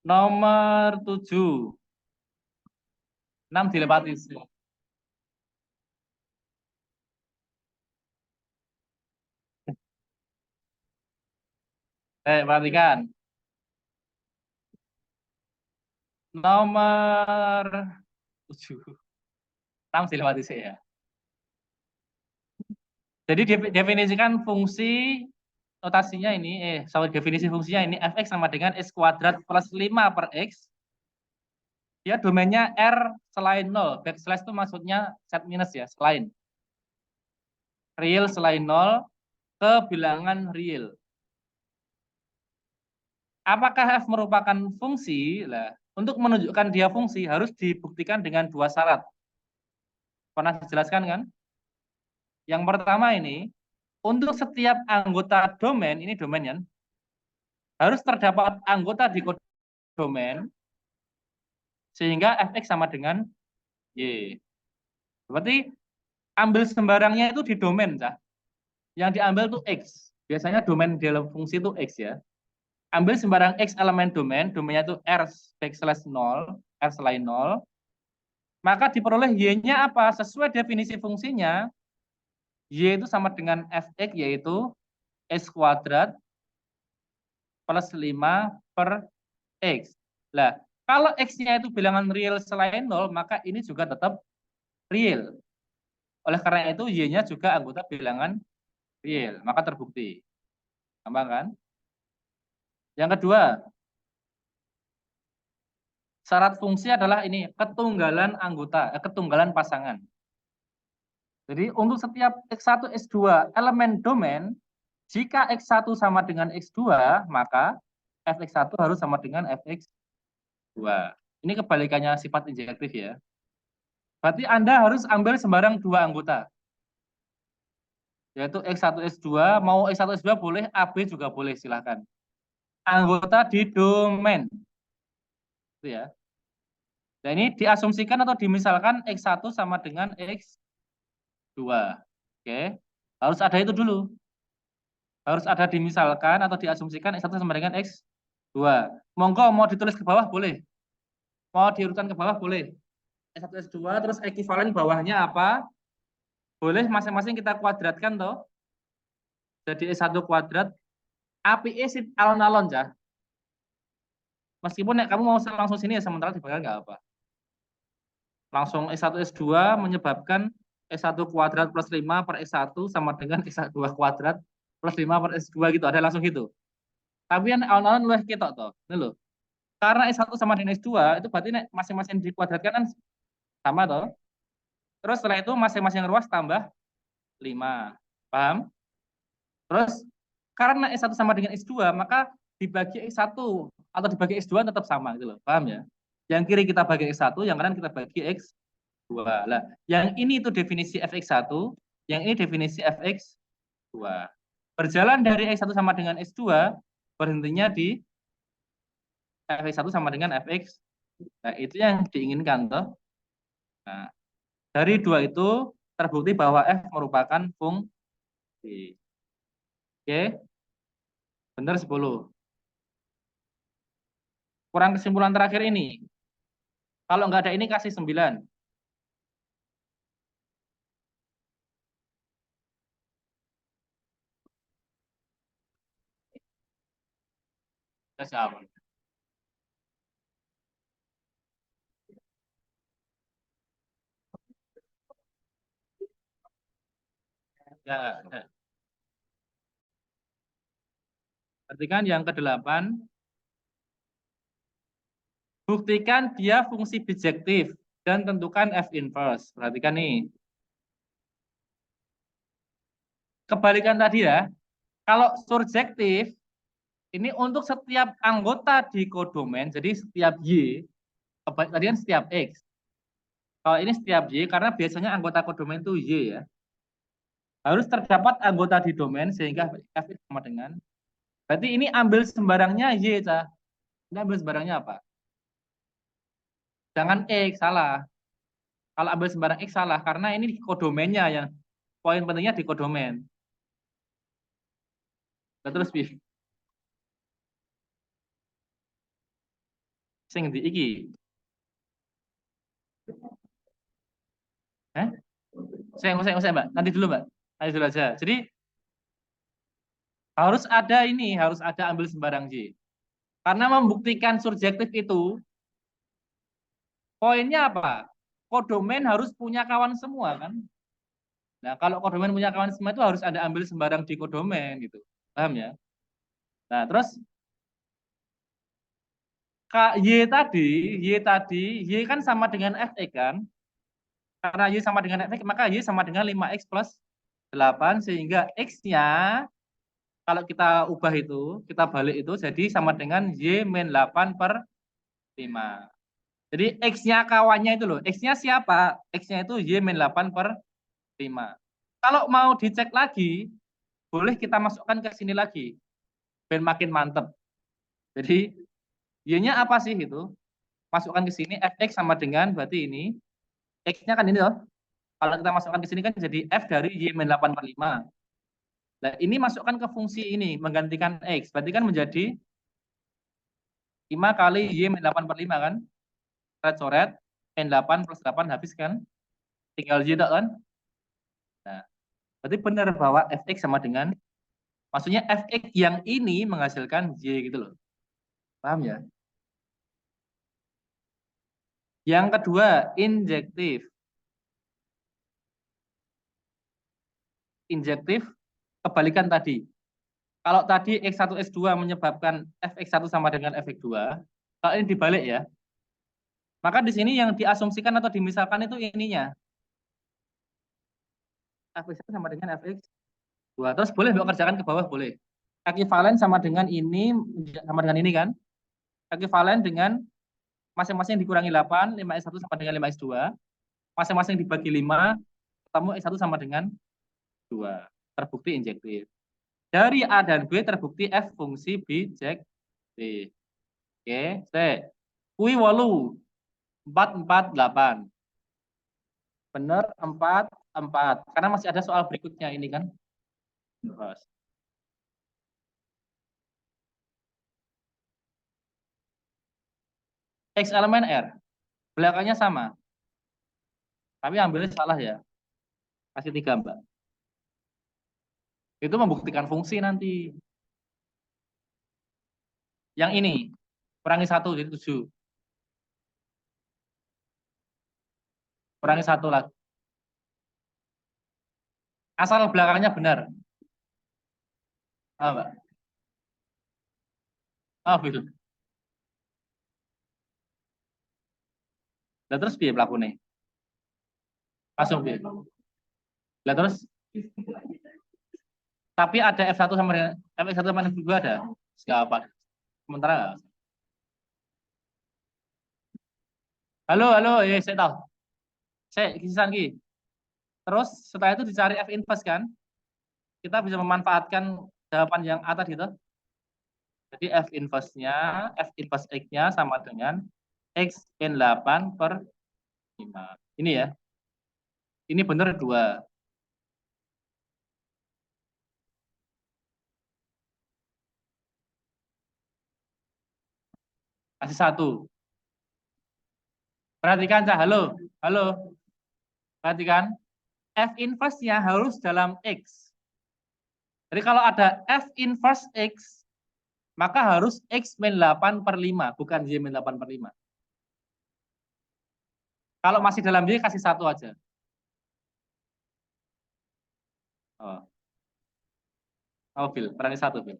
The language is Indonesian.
Nomor 7. 6 dilewati. Perhatikan. Nomor 7. 6 dilewati sih ya. Jadi definisikan fungsi notasinya ini, definisi fungsinya ini fx sama dengan x kuadrat plus 5 per x. Dia domainnya R selain 0. Backslash itu maksudnya set minus ya, selain. Real selain 0 ke bilangan real. Apakah f merupakan fungsi? Lah, untuk menunjukkan dia fungsi harus dibuktikan dengan dua syarat. Pernah dijelaskan kan? Yang pertama ini, untuk setiap anggota domain, ini domain ya, harus terdapat anggota di domain sehingga fx sama dengan y. Berarti ambil sembarangnya itu di domain, Cah. Yang diambil itu x. Biasanya domain dalam fungsi itu x ya. Ambil sembarang x elemen domain, domainnya itu r backslash 0, r selain 0, maka diperoleh y-nya apa? Sesuai definisi fungsinya, y itu sama dengan fx, yaitu x kuadrat plus 5 per x. Nah, kalau x-nya itu bilangan real selain 0, maka ini juga tetap real. Oleh karena itu, y-nya juga anggota bilangan real. Maka terbukti. Gampang kan? Yang kedua, syarat fungsi adalah ini, ketunggalan anggota, ketunggalan pasangan. Jadi untuk setiap X1, X2 elemen domain, jika X1 sama dengan X2, maka Fx1 harus sama dengan Fx2. Ini kebalikannya sifat injektif ya. Berarti Anda harus ambil sembarang dua anggota. Yaitu X1, X2, mau X1, X2 boleh, AB juga boleh, silahkan. Anggota di domain. Itu ya. Nah ini diasumsikan atau dimisalkan X1 sama dengan X2. Oke. Harus ada itu dulu. Harus ada dimisalkan atau diasumsikan X1 sama dengan X2. Monggo mau ditulis ke bawah boleh. Mau diurutkan ke bawah boleh. X1, X2 terus ekivalen bawahnya apa? Boleh masing-masing kita kuadratkan toh. Jadi S1 kuadrat API sih alon-alon ya. Meskipun kamu mau langsung sini ya sementara di belakang nggak apa. Langsung S1 S2 menyebabkan S1 kuadrat plus 5 per S1 sama dengan S2 kuadrat plus 5 per S2 gitu. Ada langsung gitu. Tapi kan alon-alon luwih ketok toh. Ini loh. Karena S1 sama dengan S2 itu berarti masing-masing dikuadratkan kan sama toh. Terus setelah itu masing-masing ruas tambah 5. Paham? Terus karena S1 sama dengan S2 maka dibagi X1 atau dibagi X2 tetap sama gitu loh. Paham ya? Yang kiri kita bagi X1, yang kanan kita bagi X2. Lah, yang ini itu definisi Fx1, yang ini definisi Fx2. Berjalan dari X1 sama dengan X2, berhentinya di Fx1 sama dengan Fx. Nah, itu yang diinginkan toh. Nah, dari dua itu terbukti bahwa F merupakan fungsi. Oke, benar 10. Kurang kesimpulan terakhir ini. Kalau nggak ada ini kasih 9. Siapa? Ya, ya. Perhatikan yang ke-8. Buktikan dia fungsi bijektif dan tentukan F inverse. Perhatikan nih. Kebalikan tadi ya. Kalau surjektif, ini untuk setiap anggota di kodomen, jadi setiap Y, tadi kan setiap X. Kalau ini setiap Y, karena biasanya anggota kodomen itu Y ya. Harus terdapat anggota di domain sehingga F sama dengan. Berarti ini ambil sembarangnya Y, Cah. Ini ambil sembarangnya apa? Jangan X, salah. Kalau ambil sembarang X salah, karena ini di kodomennya yang poin pentingnya di kodomen. Nah, terus, Bif. Sing di iki. Saya, Mbak. Nanti dulu, Mbak. Nanti dulu aja. Jadi harus ada ini, harus ada ambil sembarang J. Karena membuktikan surjektif itu, poinnya apa? Kodomen harus punya kawan semua, kan? Nah, kalau kodomen punya kawan semua itu harus ada ambil sembarang di kodomen, gitu. Paham ya? Nah, terus Y kan sama dengan Fx kan? Karena Y sama dengan Fx, maka Y sama dengan 5x plus 8, sehingga X-nya kalau kita ubah itu, kita balik itu, jadi sama dengan Y min 8 per 5. Jadi X-nya kawannya itu loh, X-nya siapa? X-nya itu Y min 8 per 5. Kalau mau dicek lagi, boleh kita masukkan ke sini lagi, biar makin mantep. Jadi Y-nya apa sih itu? Masukkan ke sini, Fx sama dengan, berarti ini, X-nya kan ini loh. Kalau kita masukkan ke sini kan jadi F dari Y min 8 per 5. Nah, ini masukkan ke fungsi ini, menggantikan X. Berarti kan menjadi 5 kali Y min 8 per 5 kan? Coret-coret, N8 plus 8 habis kan? Tinggal Y kan? Nah, berarti benar bahwa Fx sama dengan, maksudnya Fx yang ini menghasilkan Y gitu loh. Paham ya? Yang kedua, injektif. Injektif, kebalikan tadi. Kalau tadi X1, X2 menyebabkan Fx1 sama dengan Fx2, kalau ini dibalik ya, maka di sini yang diasumsikan atau dimisalkan itu ininya. Fx1 sama dengan Fx2. Terus boleh Mbak kerjakan ke bawah, boleh. Ekivalen sama dengan ini, sama dengan ini kan? Ekivalen dengan masing-masing dikurangi 8, 5x1 sama dengan 5x2. Masing-masing dibagi 5, ketemu X1 sama dengan 2. Terbukti injektif. Dari A dan B terbukti F fungsi B cek D. Oke, C. Kui wolu 448. Benar 4. Karena masih ada soal berikutnya ini kan. Terus. X elemen R. Belakangnya sama. Tapi ambilnya salah ya. Kasih 3, Mbak. Itu membuktikan fungsi nanti. Yang ini. Kurangi 1 jadi 7. Kurangi 1 lagi. Asal belakangnya benar. Ah, Mbak. Ah, betul. Lah terus piye pelakune? Langsung piye? Lah terus tapi ada F1 sama dengan F1 sama dengan F2 ada. Enggak apa. Sementara halo, ya saya tahu. Saya kisaran ki. Terus setelah itu dicari F inverse kan? Kita bisa memanfaatkan jawaban yang atas gitu. Jadi F inverse X-nya sama dengan X min 8 per 5. Ini ya. Ini benar 2. Kasih 1. Perhatikan, Cah. Halo. Perhatikan. F inverse-nya harus dalam X. Jadi kalau ada F inverse X, maka harus X min 8 per 5, bukan Y min 8 per 5. Kalau masih dalam Y, kasih 1 aja. Oh, Bil, berani 1, Bil.